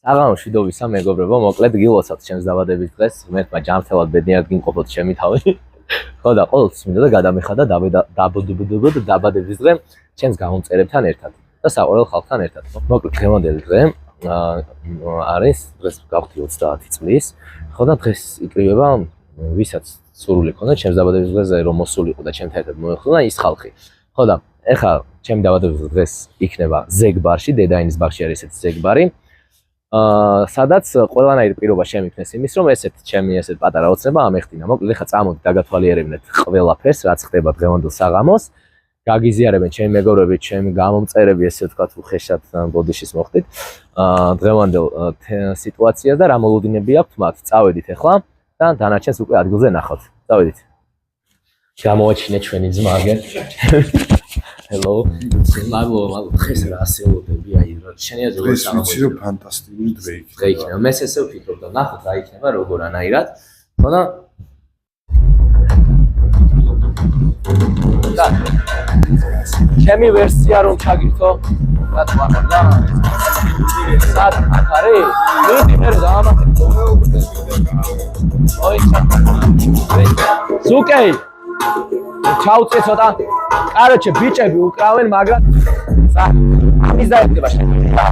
საღამოში დოვისა მეგობრებო, მოკლედ გილოცავთ ჩემს დაბადების დღეს, ღმერთმა ჯანმრთელად ბედნიერად გიმყოფოთ ჩემი თავი. ხო და ყოველთვის მინდა და გადამეხადა დაბადების დღე ჩემს გამომწერებთან ერთად და საყვარელ ხალხთან ერთად. მოკლედ დღევანდელი დღე არის დღეს გავხდი 30 წლის. ხო და დღეს იკრიბება ვისაც სურვილი ქონდა ჩემს დაბადების დღეზე რომ მოსულიყო და ჩემთან ერთად მოეხმოდა ის ხალხი. ხო და ეხლა ჩემი დაბადების დღეს იქნება ზეგბარში, დედაინის ბაღში არის ესეთი ზეგბარი. სადაც ყველანაირი პირობა შემიქნეს იმის რომ ესეთ ჩემი ესეთ პატარა ოცნება ამეხდინა. მოკლედ ეხლა წამოდი დაგათვალიერებინეთ ყველაფერს რაც ხდება დღევანდელ საღამოს. გაგიზიარებენ ჩემი მეგობრები, ჩემი გამომწერები, ესე ვთქვათ, უხეშად ბოდიშის მოხდით. დღევანდელ სიტუაციას და რა მოლოდინები აქვთ მათ. წავედით ეხლა და დანარჩენს უკვე ადგილზე ნახავთ. წავედით. გამოაჩინე ჩვენი ძმა აგერ. Hello. მადლობა, დღეს რა ასეულობები, აი რა შენიაზე როგორ საღამოს. ვიცი რომ ფანტასტიკური დღე იქნება. დღე იქნება. მე ესე ვფიქრობ და ნახოთ რა იქნება როგორანაირად. ხო და და ჩემი ვერსია რომ ჩაგირთო რა თქვა და სად აქ არის? მიდი მე დაამატე. ოი სუკეი ჩაუწე ცოტა. კაროჩე ბიჭები უკრავენ, მაგრამ ამის დაიწყება შეიძლება.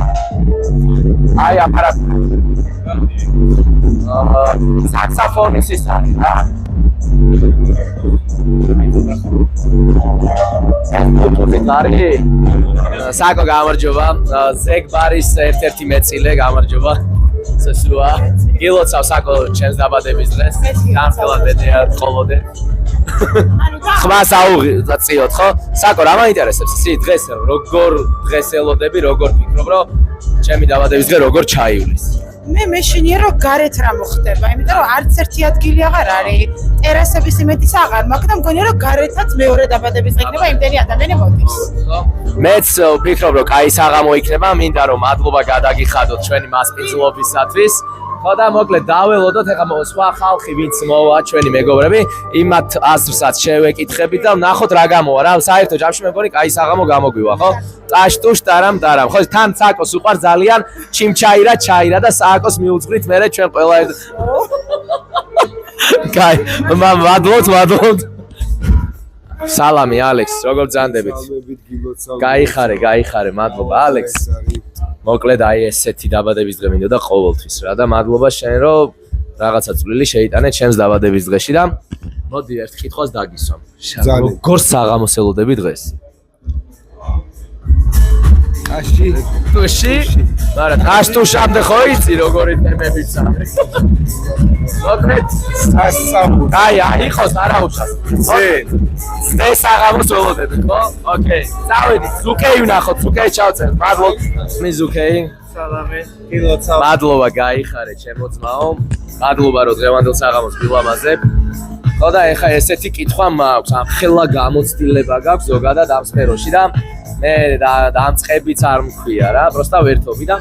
აი აპარატი. საქსოფონის ის არის რა. საკო გამარჯობა, ზეგბარის ერთ-ერთი მეწილე გამარჯობა. სესუა. გილოცავ საკო ჩემს დაბადების დღეს. გამხელად ბედნიერად ყოლოდე. ხმას აუღიოთ, ხო? საკო რა მაინტერესებს? ისი დღეს როგორ დღეს ელოდები, როგორ ფიქრობ, რომ ჩემი დაბადების დღე როგორ ჩაივლის? მე მეშინია რომ გარეთ რა მოხდება, იმიტომ რომ არც ერთი ადგილი აღარ არის, ტერასების იმედისა აღარ მაქვს და მგონია რომ გარეთაც მეორე დაბადების დღე იქნება, იმდენი ადამიანი მოდის. მეც ვფიქრობ რომ კაი საღამო იქნება, მინდა რომ მადლობა გადაგიხადოთ ჩვენი მასპინძლობისათვის. ხო და მოკლედ დაველოდოთ ეხლა სხვა ხალხი ვინც მოვა ჩვენი მეგობრები, იმათ აზრსაც შევეკითხებით და ნახოთ რა გამოვა რა. საერთო ჯამში მე მგონი კაი საღამო გამოგვივა, ხო? ტაშტუშ ტარამ ტარამ. ხო თან საკოს უყარ ძალიან ჩაირა და საკოს მიუძღვრით მე ჩვენ ყველა ერთ. კაი, მადლობთ. სალამი ალექს, როგორ ბრძანდებით? გაიხარე, მადლობა ალექს. მოკლედ აი ესეთი დაბადების დღე მინდოდა ყოველთვის რა და მადლობა შენ რომ რაღაცა წვლილი შეიტანე ჩემს დაბადების დღეში და მოდი ერთ კითხვას დაგისვამ. როგორ საღამოს ელოდები დღეს? ტუში? მაგრამ ტაშტუშამდე ხო იცი როგორი თემებიც არის. მოკლედ აი იყოს არა უშავს. ძე საღამოს ველოდები, ხო? ოკეი. წავედით, ზუკეი ვნახოთ, ზუკეი ჩავწერთ. მადლობა. მე ზუკეი. სალამი. გილოცავ. მადლობა, გაიხარე ჩემო ძმაო. მადლობა რომ დღევანდელ საღამოს გილამაზებ. ხო და ეხა ესეთი კითხვა მაქვს, ამ ხელა გამოცდილება გაქვს ზოგადად ამ სფეროში და მე დამწყებიც არ მქვია რა, პროსტა ვერთობი და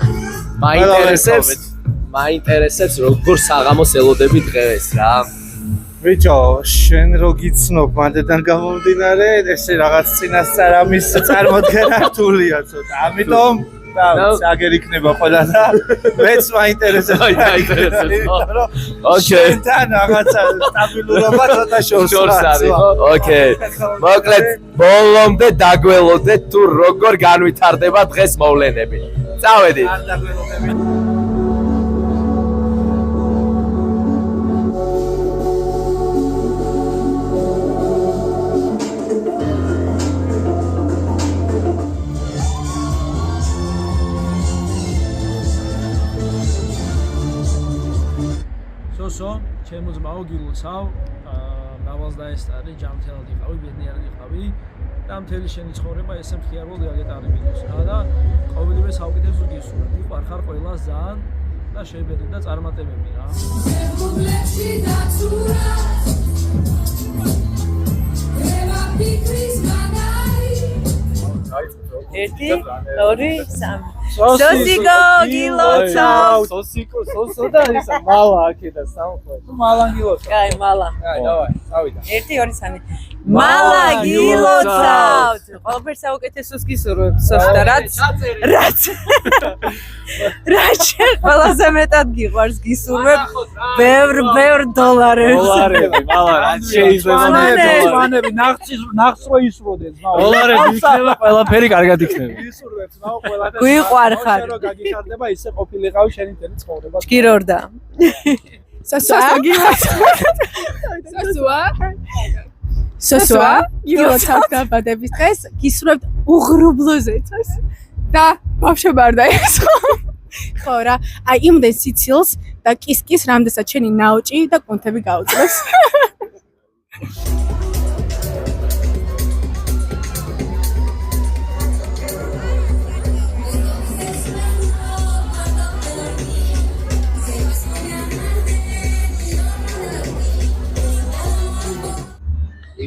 მაინტერესებს როგორ საღამოს ელოდები დღეს რა. ბიჭო, შენ რო გიცნობ მანდედან გამომდინარე, ესე რაღაც წინასწარ ამის წარმოდგენა რთულია ცოტა. ამიტომ აგერ იქნება ყველა და მეც მაინტერესებს. ოკეი. თან რაღაცა სტაბილურობა ცოტა შორს არის, ხო? ოკეი. მოკლედ ბოლომდე დაგველოდეთ თუ როგორ განვითარდება დღეს მოვლენები. წავედით. არ დაგველოდები. ჩემო ძმაო გილოცავ, მრავალს დაესწარი, ჯანმრთელად იყავი, ბედნიერად იყავი და მთელი შენი ცხოვრება ესე მხიარულად გაგეტარებინოს რა და ყოველივე საუკეთესო გისურვებ. უყარხარ ყველას ძალიან და შეებედრე და წარმატებები რა. ერთი, ორი, სამი. სოსიკო გილოცავ. სოსო და ისა მალა აქედა სამხო. მალა გილოცავ. კაი, მალა. კაი, დავაი, წავიდა. 1 2 3 მალა გილოცავთ. ყველაფერს საუკეთესოს გისურვებთ, სოსტა რაც ყველაზე მეტად გიყვარს გისურვებთ ბევრ დოლარებს. დოლარები, მალა რაც შეიძლება მანები ნახსრო ისროდეს მაო. დოლარები იქნება, ყველაფერი კარგად იქნება. ისურვებს მაო ყველაფერი. გვიყვარხარ. რო გაგიხარდება ისე ყოფილიყავი შენი მთელი ცხოვრება. ჭკირორდა. სოსოა გილოცავთ დაბადების დღეს გისურვებთ უღრუბლოზეცას და ბავშვი ბარდაის ხო რა აი იმდენ სიცილს და კისკის რამდენსაც შენი ნაოჭი და კუნთები გაუძლებს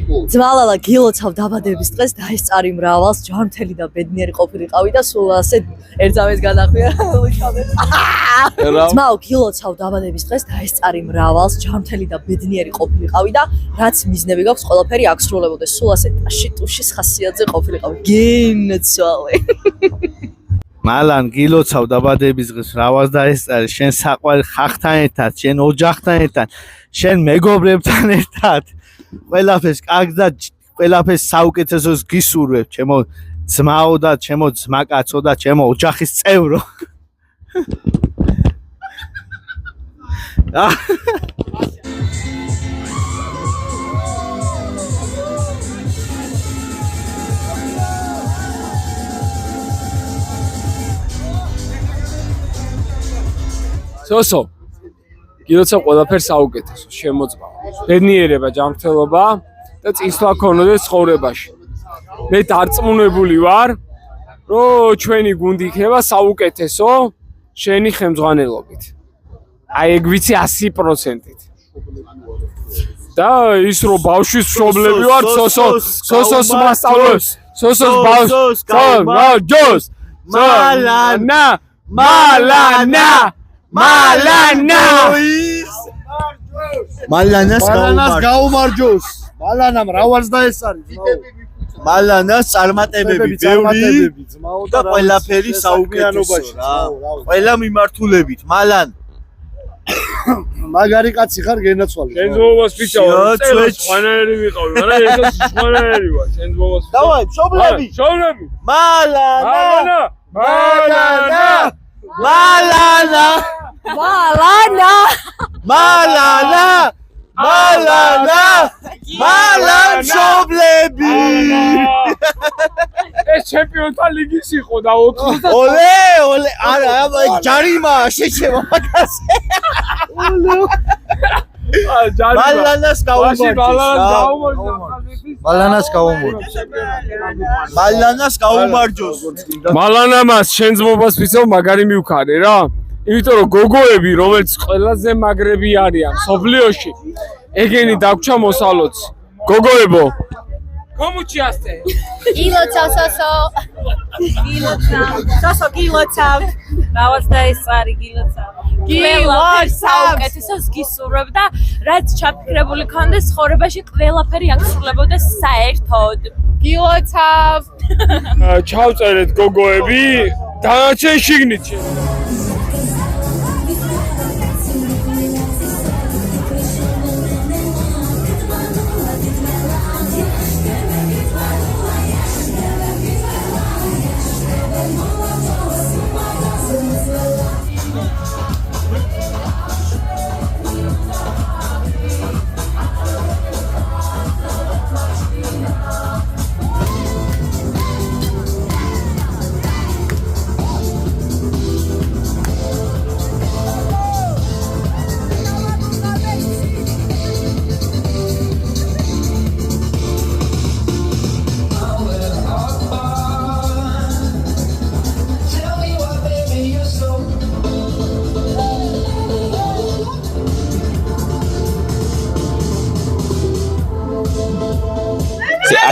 ძვალალა გილოცავ დაბადების დღეს დაესწარი მრავალს ჯანმრთელი და ბედნიერი ყოფილიყავი და სულ ასე ერთზავეს განახვია ძმაო გილოცავ დაბადების დღეს დაესწარი მრავალს ჯანმრთელი და ბედნიერი ყოფილიყავი და რაც მიზნები გაქვს ყველაფერი აღსრულებოდეს სულ ასე ტუშის ხასიათზე ყოფილიყავი გინცვალე მალან გილოცავ დაბადების დღეს მრავალს დაესწარი შენ საყვარელ ხახთან ერთად შენ ოჯახთან ერთად შენ მეგობრებთან ერთად ყველაფერს კარგ და ყველაფერს საუკეთესოს გისურვებ ჩემო ძმაო და ჩემო ძმაკაცო და ჩემო ოჯახის წევრო სოსო გილოცავ ყველაფერს საუკეთესო შემოწმავა ბედნიერება ჯანმრთელობა და წინსვლა ქონოდეს ცხოვრებაში მე დარწმუნებული ვარ რომ ჩვენი გუნდი იქნება საუკეთესო შენი ხელმძღვანელობით აი ეგ ვიცი 100%-ით და ის რომ ბავშვის მშობლები ვარ სოსოს მასწავლებს სოსოს ბავშვს ჯოს მალანა მალანას გაუმარჯოს მალანა მრავალს დაესწარი მალანას წარმატებები ბევრი და ყველაფერი საუკეთესო რა ყველა მიმართულებით მალან მაგარი კაცი ხარ გენაცვალე შენ ძმობას ფიჩაო სხვანაირი ვიყავი მაგრამ ეს სხვანაირი ვარ შენ ძმობას დავაი მშობლები მალანა მშობლები ეს ჩემპიონთა ლიგის იყო და 90 ოლე არა ჯარიმა შეჩება მაგაზე მალანას გაუმარჯოს მალანამას შენ ძმობას ვისაუბრ მაგარი მივქარე რა იმიტომ რომ გოგოები რომელიც ყველაზე მაგრები არიან სოფლიოში ეგენი დაგვრჩა მოსალოცი გოგოებო კომუჩიასტე გილოცავ სოსო გილოცავ მრავალს დაესწარი გილოცავ საუკეთესოს გისურვებ და რაც ჩაფიქრებული ქონდეს ცხოვრებაში ყველაფერი აღსრულებოდეს საერთოდ გილოცავ ჩავწერეთ გოგოები დანარჩენ შიგნით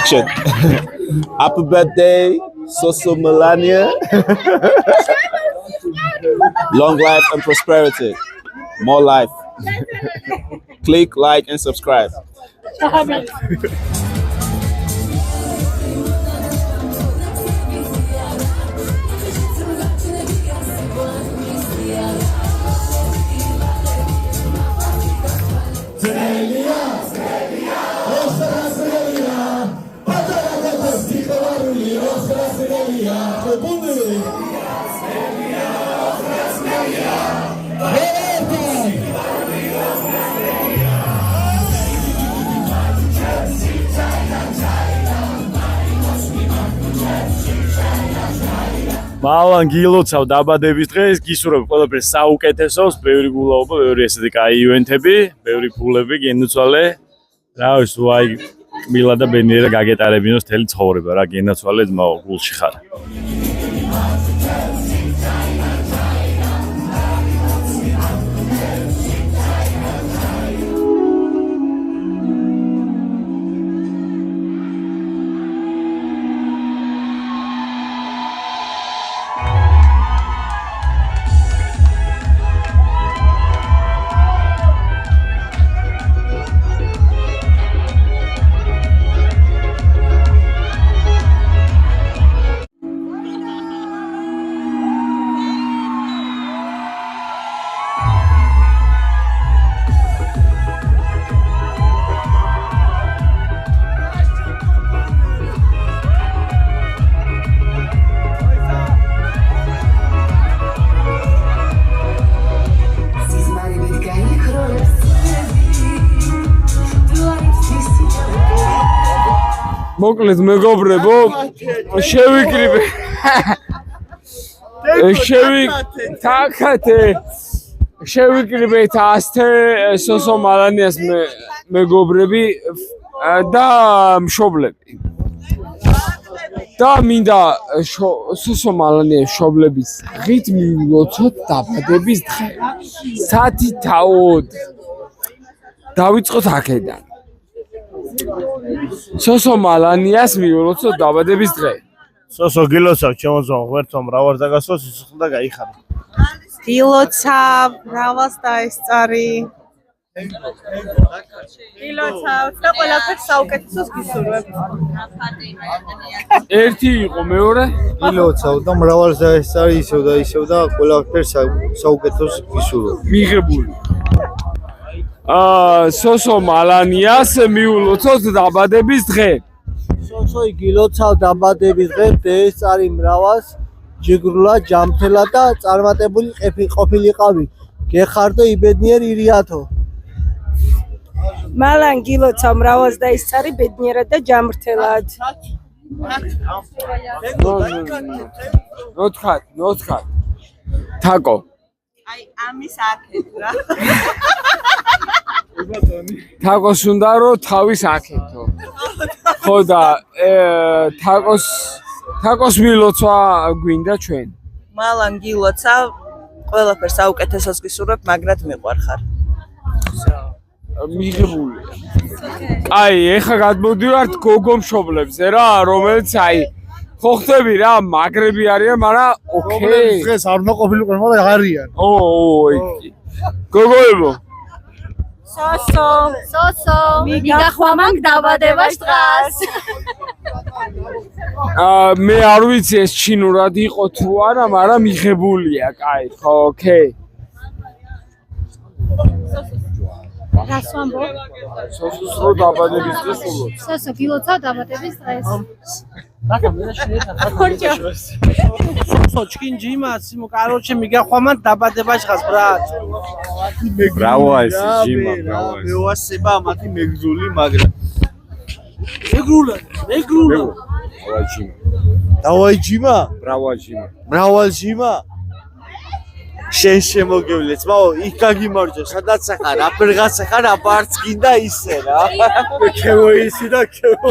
Action. Happy birthday, Soso Melania. Long life and prosperity. More life. Click, like, and subscribe. მალან გილოცავ დაბადების დღეს, გისურვებ ყველაფერს საუკეთესოს, ბევრი გულაობა, ბევრი ესეთი კაი ივენთები, ბევრი ფულები გენუცვალე. რა ვიცი, თუ აი კბილა და ბედნიერად გაგეტარებინოს მთელი ცხოვრება, რა გენაცვალე ძმაო, გულში ხარ. მოკლედ მეგობრებო, შევიკრიბე. შევიკრიბეთ ასთე სოსო მალანიას მეგობრები და მშობლები. და მინდა სოსო მალანიას მშობლების ღით მივილოცოთ დაბადების დღე. სათითაოდ დავიწყოთ აქედან. სოსო მალანიას მივილოცოთ დაბადების დღე. სოსო გილოცავ ჩემო ღმერთო მრავალ დაგასვას ისხლ და გაიხარე. გილოცავ მრავალს დაესწარი. გილოცავ და ყველაფერს საუკეთესოს გისურვებ. ერთი იყო მეორე გილოცავ და მრავალს დაესწარი ისევ და ყველაფერს საუკეთესოს გისურვებ. მიღებული. სოსო მალანიას მივულოცოთ დაბადების დღე. სოსო გილოცავ დაბადების დღე დაესწარი მრავალს ჯიგრულად ჯამთელა და წარმატებული ყოფილიყავი. გეხარდო იბედნიერ ირიათო. მალან გილოცავ მრავალს დაესწარი ბედნიერად და ჯამრთელად. ნოთხად. თაკო. აი ამის აქეთ რა. თაკოს უნდა რომ თავის აქეთო. ხო და თაკოს მილოცვა გვინდა ჩვენ. მალან გილოცავ ყველაფერს საუკეთესოს გისურვებ, მაგრად მიყვარხარ. მიღებულია. აი, ეხლა გადმოდივართ გოგო მშობლებზე რა, რომელიც აი ხო ხტები რა, მაგრები არიან, მაგრამ ოკეი. დღეს არ უნდა ყოფილიყო, მაგრამ არიან. ოი. გოგოებო. სოსო მიგახვამანგ დაბადებას დღას. მე არ ვიცი ეს ჩინურად იყო თუ არა, მაგრამ მიღებულია, კაი, ხო, ოკეი. რას ვამბობ? სოსოს რო დაბადების დღეს ულოცავ. სოსო გილოცავ დაბადების დღეს. სოსო ჩკინ ჯიმა სიმო კაროჩე მიგახვამან დაბადებას დღას ბრატ. ბრავო ეს ჯიმა, ბრავო ეს. მეუასება მათი მეგზული მაგრა. მეგრულა. დავაი ჯიმა? მრავალ ჯიმა? შენ შემოგევლე ძმაო, იქ გაგიმარჯო, სადაც ხარ, აფერღაცა ხარ, აბარც გინდა ისე რა.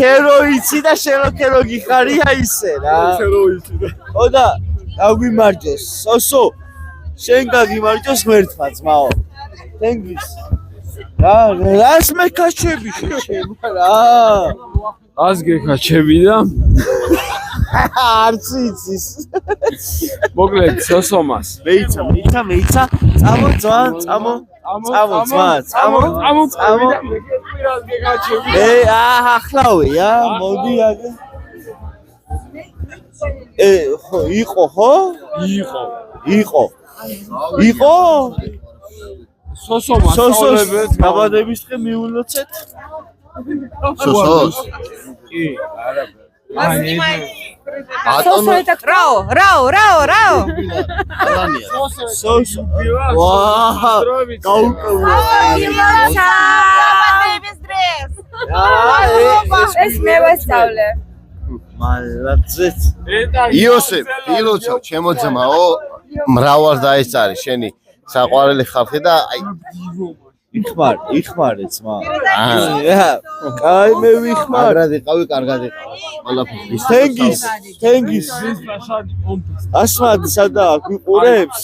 ქეროიცი და შენო გიხარია ისე რა. ო და გაგვიმარჯოს, სოსო. შენ გაგიმარჯოს ღმერთმა ძმაო. თენგის. რას მეკაჩები შეჩება რა. ას გეკაჩები და არც იცის. მოკლედ სოსომას. მეიცა. წამო ძმა. ახლავე, მოდი აგე. ხო, იყო ხო? იყო. სოსომას სწავლებთ დაბადების დღე მიულოცეთ. სოსოს კი, არა. რაო. სოსო. ვაა. გაუკევლე. ეს მე ვესწავლე. მალაცეთ. იოსებ ილოცავ ჩემო ძმაო მრავალ დაეწარი შენი საყვარელი ხალხი და აი იხმარე ძმა. კაი მე ვიხმარ. მაგრად იყავი, კარგად იყავი. ყველაფერი. თენგის. ასმად სადაა გვიყურებს?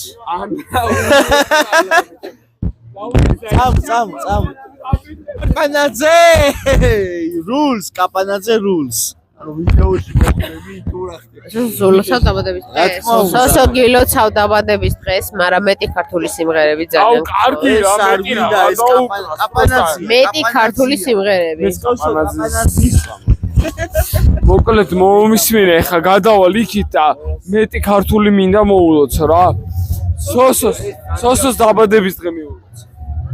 წამ. კაპანაძე rules. ვიდეოში მოხდები თუ რა ხდება. ზოლოსავ დაბადების დღეს. სოსო გილოცავ დაბადების დღეს, მაგრამ მეტი ქართული სიმღერები ძალიან. კარგი რა, მეტი რა. ეს კაპანაძე. მეტი ქართული სიმღერები. მოკლედ მომისმინე, ხა გადავალ იქით და მეტი ქართული მინდა მოულოცო რა. სოსოს დაბადების დღე მიულოცო.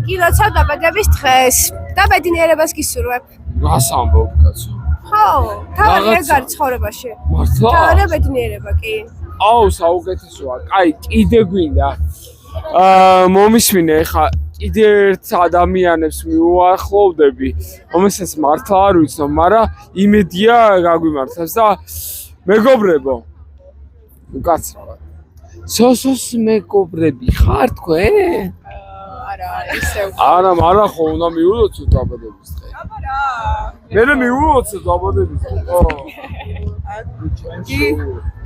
გილოცავ დაბადების დღეს და ბედნიერებას გისურვებ. რას ამბობ კაცო? ხო, თავი ეგ არის ცხოვრებაში. მართლა? თავი ბედნიერება კი. აუ, საუკეთესოა. კაი, კიდე გვინდა. მომისმინე, ხა კიდე ერთ ადამიანებს მიუახლოვდები, რომელსაც მართლა არ ვიცნობ, მაგრამ იმედია გაგვიმართავს და მეგობრებო. უკაცრავად. სოსოს მეგობრები ხარ თქვენ? არა, მაგრამ ხო უნდა მიულოცოთ დაბადების დღე. მე მიულოცოთ დაბადების დღე.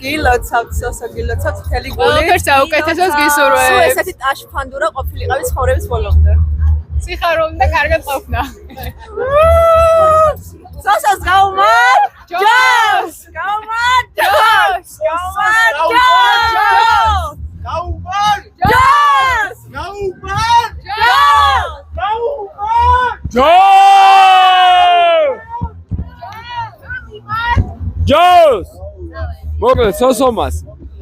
გილოცავთ, სოსო გილოცავთ მთელი გული. ყველაფერს საუკეთესოს გისურვებ. სულ ესეთი ტაშფანდურა ყოფილიყავი ცხოვრების ბოლომდე. სიხარული და კარგად ყოფნა. სოსოს გაუმარ! ჯოს! გაუმარ! ჯოს! ჯოს! მოკლედ სოსომას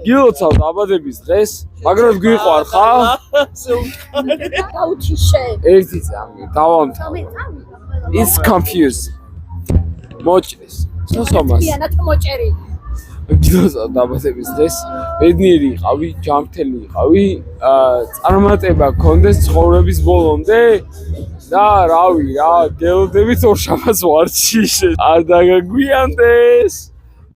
გილოცავ დაბადების დღეს, მაგრამ გვიყვარ ხა? ერთი წამი, დავამთავრე. It's confused. მოჭრის. სოსომას გილოცავ დაბადების დღეს, ბედნიერი იყავი, ჯანმრთელი იყავი, წარმატება გქონდეს ცხოვრების ბოლომდე და რავი რა, გელოდებით ორშაბათს ვარჩიშე. არ დაგაგვიანდეს.